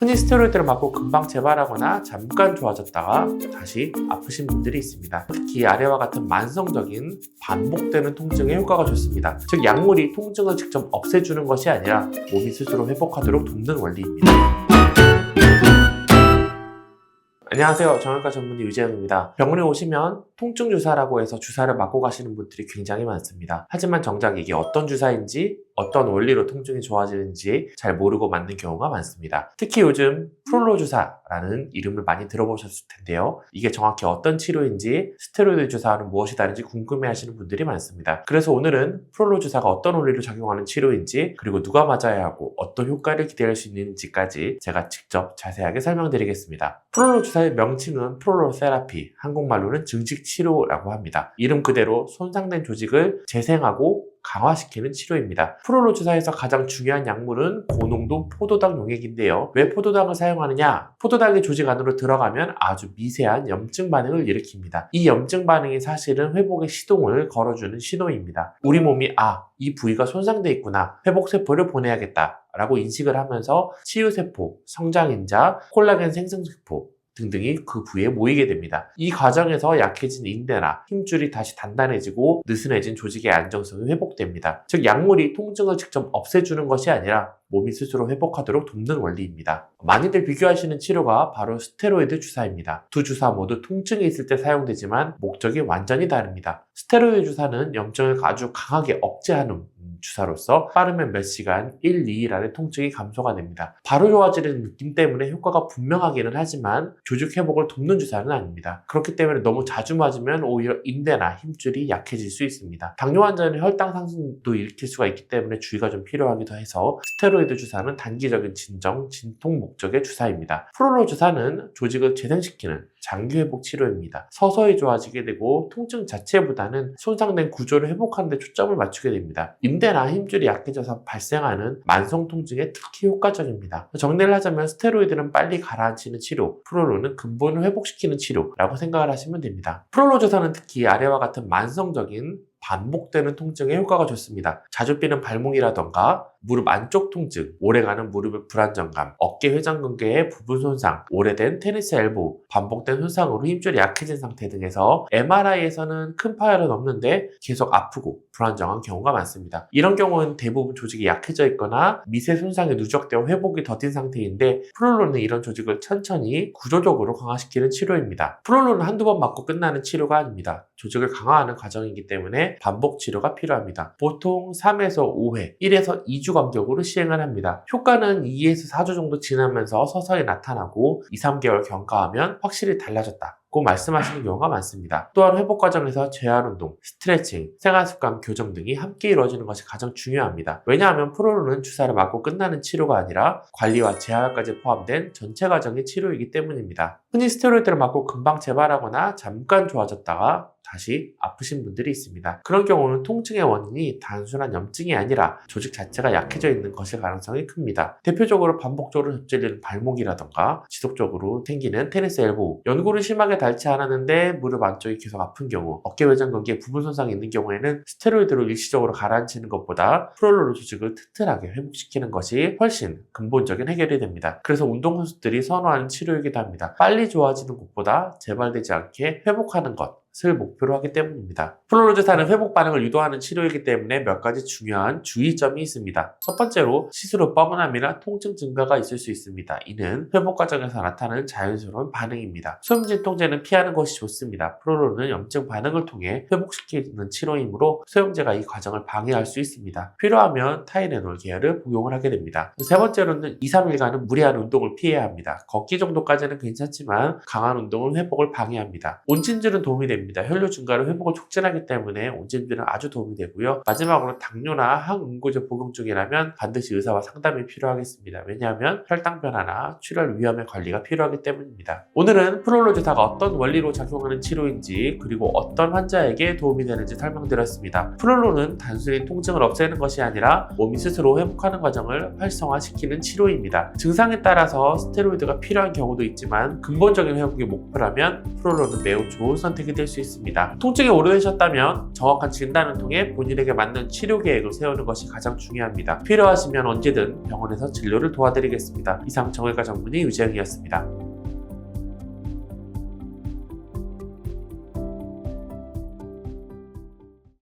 흔히 스테로이드를 맞고 금방 재발하거나 잠깐 좋아졌다가 다시 아프신 분들이 있습니다. 특히 아래와 같은 만성적인 반복되는 통증에 효과가 좋습니다. 즉 약물이 통증을 직접 없애주는 것이 아니라 몸이 스스로 회복하도록 돕는 원리입니다. 안녕하세요. 정형외과 전문의 유재영입니다. 병원에 오시면 통증 주사라고 해서 주사를 맞고 가시는 분들이 굉장히 많습니다. 하지만 정작 이게 어떤 주사인지 어떤 원리로 통증이 좋아지는지 잘 모르고 맞는 경우가 많습니다. 특히 요즘 프롤로 주사라는 이름을 많이 들어보셨을 텐데요. 이게 정확히 어떤 치료인지 스테로이드 주사와는 무엇이 다른지 궁금해하시는 분들이 많습니다. 그래서 오늘은 프롤로 주사가 어떤 원리로 작용하는 치료인지, 그리고 누가 맞아야 하고 어떤 효과를 기대할 수 있는지까지 제가 직접 자세하게 설명드리겠습니다. 프롤로 주사의 명칭은 프롤로 세라피, 한국말로는 증식 치료라고 합니다. 이름 그대로 손상된 조직을 재생하고 강화시키는 치료입니다. 프롤로 주사에서 가장 중요한 약물은 고농도 포도당 용액인데요. 왜 포도당을 사용하느냐? 포도당이 조직 안으로 들어가면 아주 미세한 염증 반응을 일으킵니다. 이 염증 반응이 사실은 회복의 시동을 걸어주는 신호입니다. 우리 몸이 이 부위가 손상돼 있구나, 회복세포를 보내야겠다 라고 인식을 하면서 치유세포, 성장인자, 콜라겐 생성세포 등등이 그 부위에 모이게 됩니다. 이 과정에서 약해진 인대나 힘줄이 다시 단단해지고 느슨해진 조직의 안정성이 회복됩니다. 즉 약물이 통증을 직접 없애주는 것이 아니라 몸이 스스로 회복하도록 돕는 원리입니다. 많이들 비교하시는 치료가 바로 스테로이드 주사입니다. 두 주사 모두 통증이 있을 때 사용되지만 목적이 완전히 다릅니다. 스테로이드 주사는 염증을 아주 강하게 억제하는 주사로서 빠르면 몇 시간, 1, 2일 안에 통증이 감소가 됩니다. 바로 좋아지는 느낌 때문에 효과가 분명하기는 하지만 조직 회복을 돕는 주사는 아닙니다. 그렇기 때문에 너무 자주 맞으면 오히려 인대나 힘줄이 약해질 수 있습니다. 당뇨 환자는 혈당 상승도 일으킬 수가 있기 때문에 주의가 좀 필요하기도 해서 스테로이드 주사는 단기적인 진정, 진통 목적의 주사입니다. 프롤로 주사는 조직을 재생시키는 장기 회복 치료입니다. 서서히 좋아지게 되고 통증 자체보다는 손상된 구조를 회복하는 데 초점을 맞추게 됩니다. 인대나 힘줄이 약해져서 발생하는 만성 통증에 특히 효과적입니다. 정리를 하자면 스테로이드는 빨리 가라앉히는 치료, 프롤로는 근본을 회복시키는 치료라고 생각을 하시면 됩니다. 프롤로 주사는 특히 아래와 같은 만성적인 반복되는 통증에 효과가 좋습니다. 자주 삐는 발목이라던가 무릎 안쪽 통증, 오래가는 무릎의 불안정감, 어깨 회전근개의 부분 손상, 오래된 테니스 엘보우, 반복된 손상으로 힘줄이 약해진 상태 등에서 MRI에서는 큰 파열은 없는데 계속 아프고 불안정한 경우가 많습니다. 이런 경우는 대부분 조직이 약해져 있거나 미세 손상이 누적되어 회복이 더딘 상태인데, 프롤로는 이런 조직을 천천히 구조적으로 강화시키는 치료입니다. 프롤로는 한두 번 맞고 끝나는 치료가 아닙니다. 조직을 강화하는 과정이기 때문에 반복 치료가 필요합니다. 보통 3에서 5회, 1에서 2주 간격으로 시행을 합니다. 효과는 2에서 4주 정도 지나면서 서서히 나타나고 2, 3개월 경과하면 확실히 달라졌다고 말씀하시는 경우가 많습니다. 또한 회복 과정에서 재활운동, 스트레칭, 생활습관 교정 등이 함께 이루어지는 것이 가장 중요합니다. 왜냐하면 프롤로는 주사를 맞고 끝나는 치료가 아니라 관리와 재활까지 포함된 전체 과정의 치료이기 때문입니다. 흔히 스테로이드를 맞고 금방 재발하거나 잠깐 좋아졌다가 다시 아프신 분들이 있습니다. 그런 경우는 통증의 원인이 단순한 염증이 아니라 조직 자체가 약해져 있는 것일 가능성이 큽니다. 대표적으로 반복적으로 접질리는 발목이라던가 지속적으로 생기는 테니스 엘보우, 연골은 심하게 닳지 않았는데 무릎 안쪽이 계속 아픈 경우, 어깨 회전근개 부분 손상이 있는 경우에는 스테로이드로 일시적으로 가라앉히는 것보다 프롤로로 조직을 튼튼하게 회복시키는 것이 훨씬 근본적인 해결이 됩니다. 그래서 운동선수들이 선호하는 치료이기도 합니다. 빨리 좋아지는 것보다 재발되지 않게 회복하는 것을 목표로 하기 때문입니다. 프롤로 주사는 회복 반응을 유도하는 치료이기 때문에 몇 가지 중요한 주의점이 있습니다. 첫 번째로 시술 후 뻐근함이나 통증 증가가 있을 수 있습니다. 이는 회복 과정에서 나타나는 자연스러운 반응입니다. 소염진통제는 피하는 것이 좋습니다. 프롤로는 염증 반응을 통해 회복시키는 치료이므로 소염제가 이 과정을 방해할 수 있습니다. 필요하면 타이레놀 계열을 복용을 하게 됩니다. 세 번째로는 2, 3일간은 무리한 운동을 피해야 합니다. 걷기 정도까지는 괜찮지만 강한 운동은 회복을 방해합니다. 온찜질은 도움이 됩니다. 혈류 증가로 회복을 촉진하기 때문에 온찜질은 아주 도움이 되고요. 마지막으로 당뇨나 항응고제 복용 중이라면 반드시 의사와 상담이 필요하겠습니다. 왜냐하면 혈당 변화나 출혈 위험의 관리가 필요하기 때문입니다. 오늘은 프롤로 주사가 어떤 원리로 작용하는 치료인지, 그리고 어떤 환자에게 도움이 되는지 설명드렸습니다. 프롤로는 단순히 통증을 없애는 것이 아니라 몸이 스스로 회복하는 과정을 활성화시키는 치료입니다. 증상에 따라서 스테로이드가 필요한 경우도 있지만 근본적인 회복이 목표라면 프롤로는 매우 좋은 선택이 될 수 있습니다. 통증이 오래되셨다면 정확한 진단을 통해 본인에게 맞는 치료 계획을 세우는 것이 가장 중요합니다. 필요하시면 언제든 병원에서 진료를 도와드리겠습니다. 이상 정형외과 전문의 유재영이었습니다.